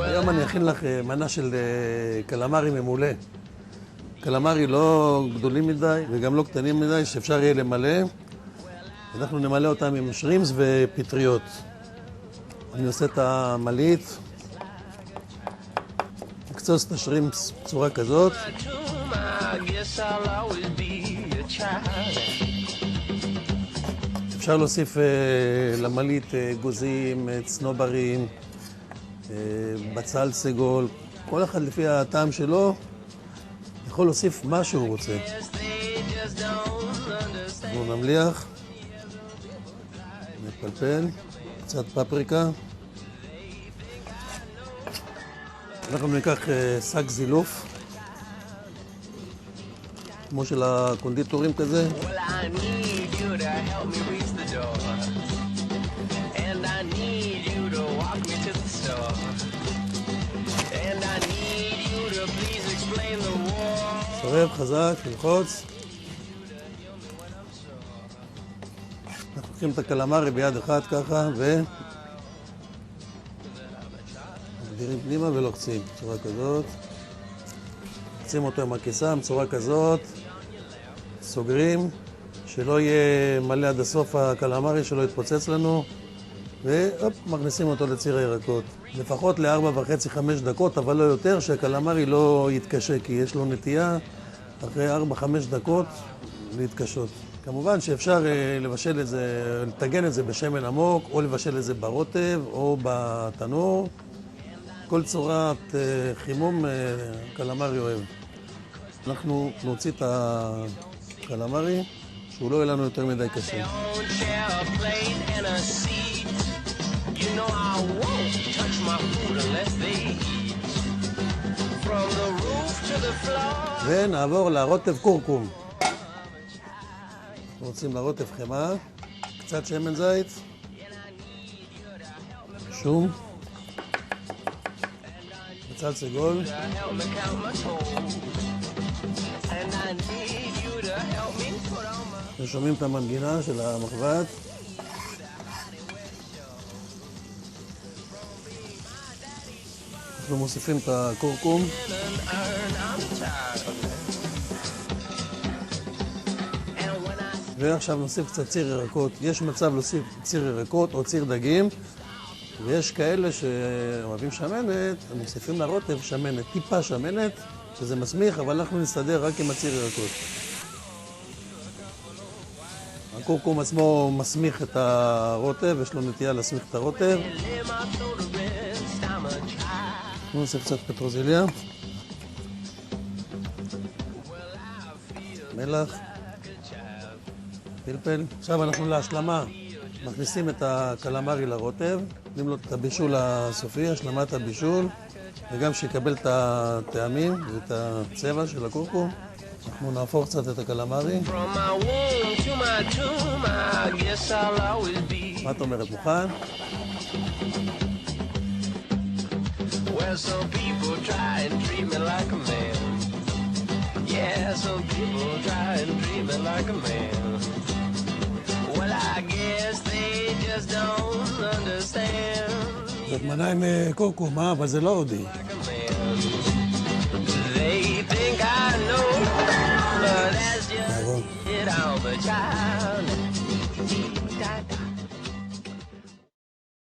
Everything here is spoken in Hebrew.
היום אני אכין לך מנה של קלמרי ממולא. קלמרי לא גדולים מדי וגם לא קטנים מדי, שאפשר יהיה למלא. אנחנו נמלא אותם עם שרימס ופטריות. אני עושה את המלית, נקצוץ את השרימס בצורה כזאת. אפשר להוסיף למלית גוזים, צנוברים, בצל סגול, כל אחד לפי הטעם שלו יכול להוסיף מה שהוא רוצה. בואו נמליח, נפלפל, קצת פפריקה. אנחנו ניקח שק זילוף, כמו של הקונדיטורים כזה. סורב חזק, ללחוץ. אנחנו לוקחים את הקלמרי ביד אחת ככה מגדירים פנימה ולוחצים בצורה כזאת. לוחצים אותו עם הקיסם בצורה כזאת. סוגרים, שלא יהיה מלא עד הסוף הקלמרי, שלא יתפוצץ לנו. ומכניסים אותו לציר הירקות. לפחות ל4.5-5 דקות, אבל לא יותר, שהקלמרי לא יתקשה, כי יש לו נטייה אחרי 4-5 דקות להתקשות. כמובן שאפשר לבשל את זה, לטגן את זה בשמן עמוק, או לבשל את זה ברוטב, או בתנור. כל צורת חימום קלמרי אוהב. אנחנו נוציא את הקלמרי, שהוא לא יהיה לנו יותר מדי קשה. ונעבור לרוטב קורקום. רוצים לרוטב חמאה, קצת שמן זית, שום, בצל סגול, ושומעים את המנגינה של המחבת. אנחנו מוסיפים את הקורקום. ועכשיו נוסיף קצת ציר ירקות. יש מצב להוסיף ציר ירקות או ציר דגים, ויש כאלה שאוהבים שמנת, הם מוסיפים לרוטב שמנת, טיפה שמנת, שזה מסמיך, אבל אנחנו נסתדר רק עם הציר ירקות. הקורקום עצמו מסמיך את הרוטב, יש לו נטייה להסמיך את הרוטב. נוסיף קצת פטרוזיליה, מלח, פלפל. עכשיו אנחנו להשלמה מכניסים את הקלמרי לרוטב, נותנים לו את הבישול הסופי, השלמת הבישול, וגם שיקבל את הטעמים ואת הצבע של הקורקום. אנחנו נהפוך קצת את הקלמרי. מה את אומרת, מוכן? Some people try and treat me like a man. Yeah, some people try and treat me like a man. Well, I guess they just don't understand. זאת מנה עם קורקום, אבל זה לא הודי. Like a man.